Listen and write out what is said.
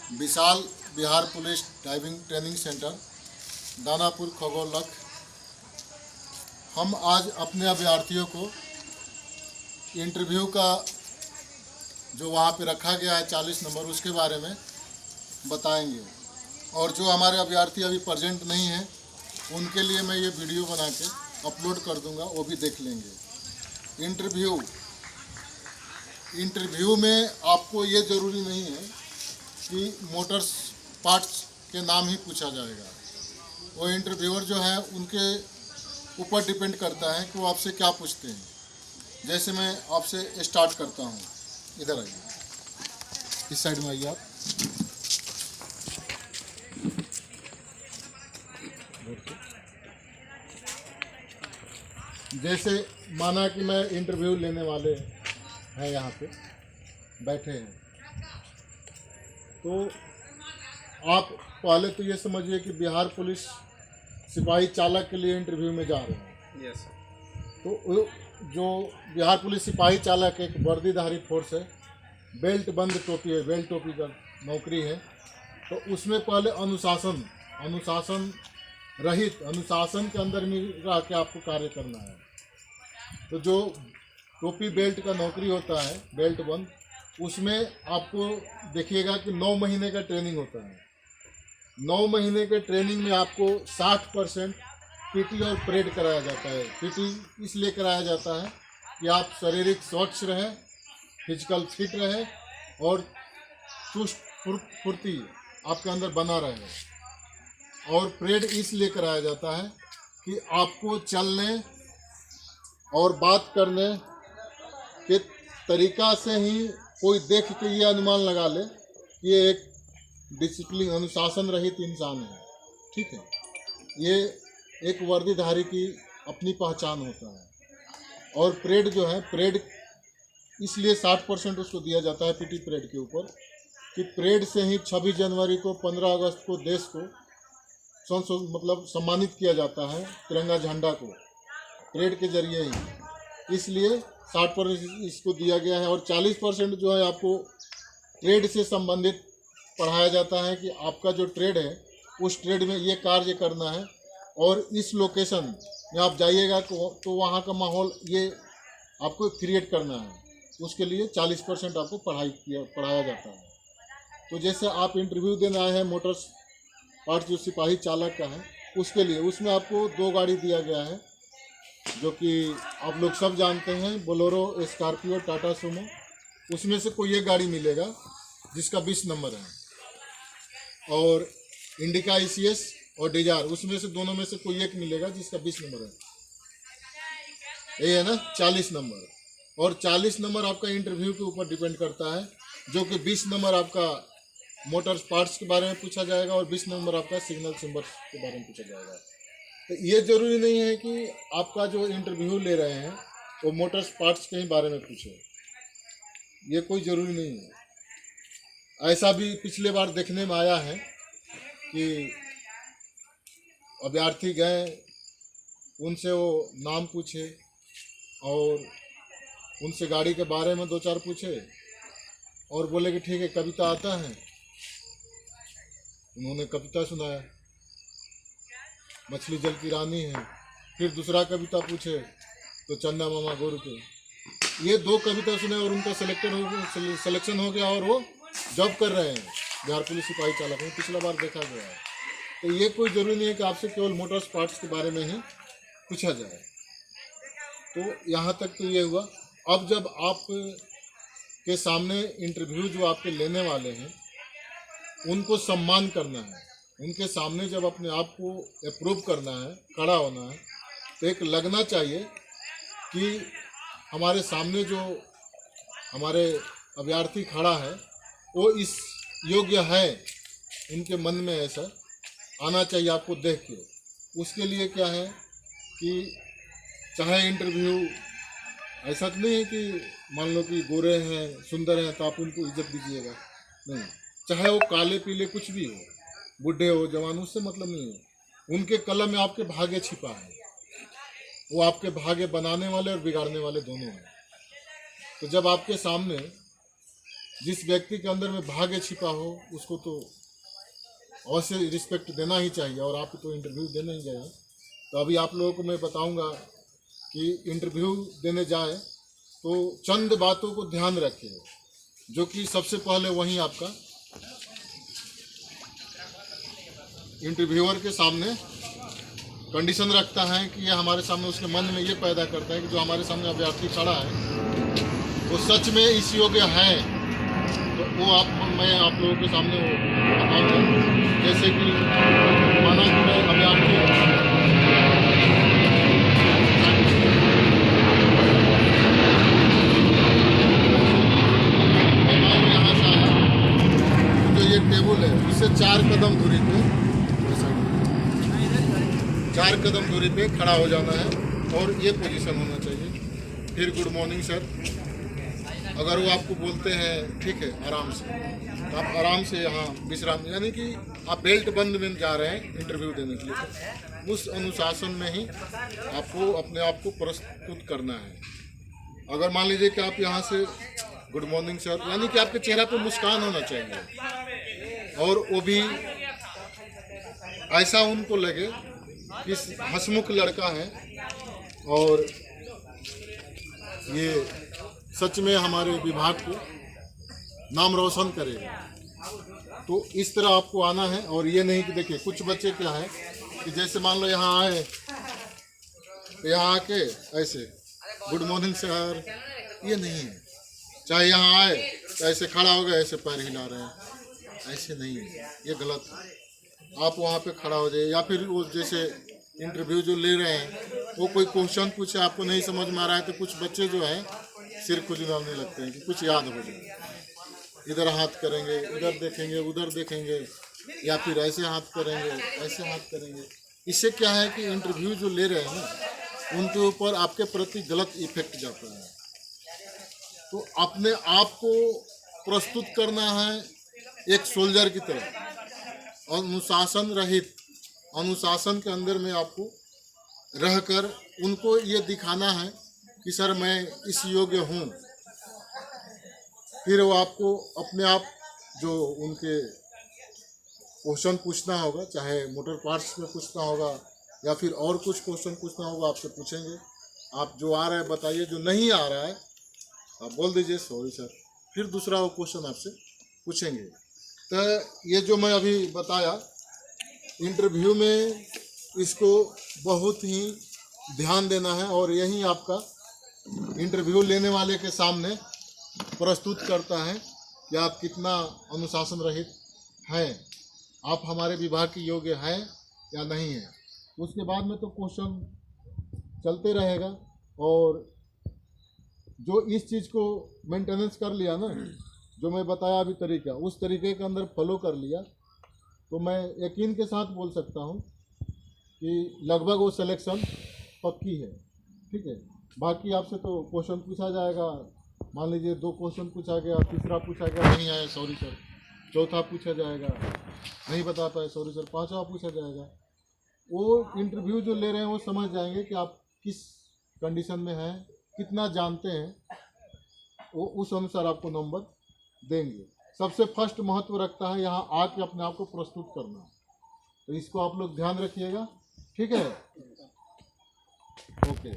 विशाल Bihar police driving training centre, Danapur Khagaul. हम आज अपने अभ्यर्थियों को इंटरव्यू का जो वहाँ पे रखा गया है 40 नंबर, उसके बारे में बताएंगे। और जो हमारे अभ्यर्थी अभी प्रेजेंट नहीं हैं उनके लिए मैं ये वीडियो बना के अपलोड कर दूंगा, वो भी देख लेंगे। इंटरव्यू में आपको ये ज़रूरी नहीं है कि मोटर्स पार्ट्स के नाम ही पूछा जाएगा। वो इंटरव्यूअर जो है उनके ऊपर डिपेंड करता है कि वो आपसे क्या पूछते हैं। जैसे मैं आपसे स्टार्ट करता हूँ, इधर आइए, इस साइड में आइए आप। जैसे माना कि मैं इंटरव्यू लेने वाले हैं, यहाँ पे बैठे हैं, तो आप पहले तो ये समझिए कि बिहार पुलिस सिपाही चालक के लिए इंटरव्यू में जा रहे हैं। यस। तो जो बिहार पुलिस सिपाही चालक एक वर्दीधारी फोर्स है, बेल्ट बंद टोपी है, बेल्ट टोपी का नौकरी है। तो उसमें पहले अनुशासन रहित, अनुशासन के अंदर में रह के आपको कार्य करना है। तो जो टोपी बेल्ट का नौकरी होता है, बेल्ट बंद, उसमें आपको देखिएगा कि 9 महीने का ट्रेनिंग होता है। 9 महीने के ट्रेनिंग में आपको 60% पीटी और परेड कराया जाता है। पीटी इसलिए कराया जाता है कि आप शारीरिक स्वच्छ रहें, फिजिकल फिट रहें और चुस्त फुर्ती आपके अंदर बना रहे। और परेड इसलिए कराया जाता है कि आपको चलने और बात करने के तरीका से ही कोई देख के ये अनुमान लगा ले कि ये एक डिसिप्लिन, अनुशासन रहित इंसान है। ठीक है, ये एक वर्दीधारी की अपनी पहचान होता है। और परेड जो है, परेड इसलिए 60% उसको दिया जाता है पीटी परेड के ऊपर कि परेड से ही 26 जनवरी को, 15 अगस्त को देश को सम्मानित किया जाता है, तिरंगा झंडा को परेड के जरिए ही। इसलिए 60% इसको दिया गया है। और 40% जो है आपको ट्रेड से संबंधित पढ़ाया जाता है कि आपका जो ट्रेड है उस ट्रेड में ये कार्य करना है और इस लोकेशन में आप जाइएगा तो वहाँ का माहौल ये आपको क्रिएट करना है। उसके लिए 40% आपको पढ़ाया जाता है। तो जैसे आप इंटरव्यू देने आए हैं मोटर्स पार्ट जो सिपाही चालक का है, उसके लिए उसमें आपको 2 गाड़ी दिया गया है जो कि आप लोग सब जानते हैं, बोलेरो, स्कॉर्पियो, टाटा सुमो। उसमें से कोई एक गाड़ी मिलेगा जिसका 20 नंबर है। और इंडिका ICS और डिजायर, उसमें से दोनों में से कोई एक मिलेगा जिसका 20 नंबर है। ये है ना 40 नंबर। और 40 नंबर आपका इंटरव्यू के ऊपर डिपेंड करता है, जो कि 20 नंबर आपका मोटर्स पार्ट्स के बारे में पूछा जाएगा और 20 नंबर आपका सिग्नल सिंबल्स के बारे में पूछा जाएगा। तो ये ज़रूरी नहीं है कि आपका जो इंटरव्यू ले रहे हैं वो मोटर्स पार्ट्स के ही बारे में पूछे, ये कोई ज़रूरी नहीं है। ऐसा भी पिछले बार देखने में आया है कि अभ्यर्थी गए, उनसे वो नाम पूछे और उनसे गाड़ी के बारे में 2-4 पूछे और बोले कि ठीक है, कविता आता है। उन्होंने कविता सुनाया, मछली जल की रानी है। फिर दूसरा कविता पूछे तो चंदा मामा गोरू के। ये 2 कविता सुने और उनका सिलेक्शन हो गया और वो जॉब कर रहे हैं बिहार पुलिस सिपाही चालक में, पिछला बार देखा गया है। तो ये कोई ज़रूरी नहीं है कि आपसे केवल मोटर्स पार्ट्स के बारे में ही पूछा जाए। तो यहाँ तक तो ये हुआ। अब जब आप के सामने इंटरव्यू जो आपके लेने वाले हैं उनको सम्मान करना है, उनके सामने जब अपने आप को अप्रूव करना है, खड़ा होना है, तो एक लगना चाहिए कि हमारे सामने जो हमारे अभ्यर्थी खड़ा है वो इस योग्य है, उनके मन में ऐसा आना चाहिए आपको देख के। उसके लिए क्या है कि चाहे इंटरव्यू ऐसा तो नहीं है कि मान लो कि गोरे हैं, सुंदर हैं तो आप उनको इज्जत दीजिएगा, नहीं। चाहे वो काले पीले कुछ भी हो, बूढ़े हो जवान, उससे मतलब नहीं है। उनके कलम में आपके भाग्य छिपा है, वो आपके भाग्य बनाने वाले और बिगाड़ने वाले दोनों हैं। तो जब आपके सामने जिस व्यक्ति के अंदर में भाग्य छिपा हो उसको तो अवश्य रिस्पेक्ट देना ही चाहिए, और आप तो इंटरव्यू देने ही जाए। तो अभी आप लोगों को मैं बताऊंगा कि इंटरव्यू देने जाए तो चंद बातों को ध्यान रखिए, जो कि सबसे पहले वहीं आपका इंटरव्यूअर के सामने कंडीशन रखता है कि ये हमारे सामने उसके मन में ये पैदा करता है कि जो हमारे सामने अभ्यर्थी खड़ा है वो सच में इस योग्य है। तो वो मैं आप लोगों के सामने वो बताऊंगा। जैसे कि माना कि मैं अभ्यर्थी यहाँ से आया, जो ये टेबल है उससे 4 कदम दूरी पे 4 कदम दूरी पे खड़ा हो जाना है और ये पोजीशन होना चाहिए। फिर गुड मॉर्निंग सर, अगर वो आपको बोलते हैं ठीक है आराम से, तो आप आराम से यहाँ विश्राम, यानी कि आप बेल्ट बंद में जा रहे हैं इंटरव्यू देने के लिए, तो उस अनुशासन में ही आपको अपने आप को प्रस्तुत करना है। अगर मान लीजिए कि आप यहाँ से गुड मॉर्निंग सर, यानी कि आपके चेहरा पे मुस्कान होना चाहिए, और वो भी ऐसा उनको लगे कि हंसमुख लड़का है और ये सच में हमारे विभाग को नाम रोशन करेगा। तो इस तरह आपको आना है, और ये नहीं कि देखिए कुछ बच्चे क्या है कि जैसे मान लो यहाँ आए तो यहाँ आके ऐसे गुड मॉर्निंग सर, ये नहीं है। चाहे यहाँ आए तो ऐसे खड़ा हो गए, ऐसे पैर हिला रहे हैं, ऐसे नहीं है, ये गलत है। आप वहाँ पे खड़ा हो जाइए, या फिर वो जैसे इंटरव्यू जो ले रहे हैं वो कोई क्वेश्चन पूछे आपको नहीं समझ में आ रहा है, तो कुछ बच्चे जो है सिर खुजलाने लगते हैं कि कुछ याद हो जाए, इधर हाथ करेंगे, उधर देखेंगे, उधर देखेंगे, या फिर ऐसे हाथ करेंगे, ऐसे हाथ करेंगे। इससे क्या है कि इंटरव्यू जो ले रहे हैं ना उनके ऊपर आपके प्रति गलत इफेक्ट जाता है। तो अपने आप को प्रस्तुत करना है एक सोल्जर की तरह, अनुशासन रहित, अनुशासन के अंदर में आपको रहकर उनको ये दिखाना है कि सर मैं इस योग्य हूँ। फिर वो आपको अपने आप जो उनके क्वेश्चन पूछना होगा, चाहे मोटर पार्ट्स में पूछना होगा या फिर और कुछ क्वेश्चन पूछना होगा, आपसे पूछेंगे। आप जो आ रहा है बताइए, जो नहीं आ रहा है आप बोल दीजिए सॉरी सर, फिर दूसरा वो क्वेश्चन आपसे पूछेंगे। तो ये जो मैं अभी बताया इंटरव्यू में, इसको बहुत ही ध्यान देना है, और यही आपका इंटरव्यू लेने वाले के सामने प्रस्तुत करता है कि आप कितना अनुशासन रहित हैं, आप हमारे विभाग के योग्य हैं या नहीं है। उसके बाद में तो क्वेश्चन चलते रहेगा, और जो इस चीज़ को मेंटेनेंस कर लिया ना, जो मैं बताया अभी तरीका, उस तरीके के अंदर फॉलो कर लिया, तो मैं यकीन के साथ बोल सकता हूँ कि लगभग वो सिलेक्शन पक्की है। ठीक है, बाकी आपसे तो क्वेश्चन पूछा जाएगा, मान लीजिए 2 क्वेश्चन पूछा गया, तीसरा पूछा गया नहीं आया सॉरी सर, चौथा पूछा जाएगा नहीं बता पाए सॉरी सर, 5वां पूछा जाएगा। वो इंटरव्यू जो ले रहे हैं वो समझ जाएंगे कि आप किस कंडीशन में हैं, कितना जानते हैं, वो उस अनुसार आपको नंबर देंगे। सबसे फर्स्ट महत्व रखता है यहाँ आके अपने आप को प्रस्तुत करना, तो इसको आप लोग ध्यान रखिएगा। ठीक है, ओके।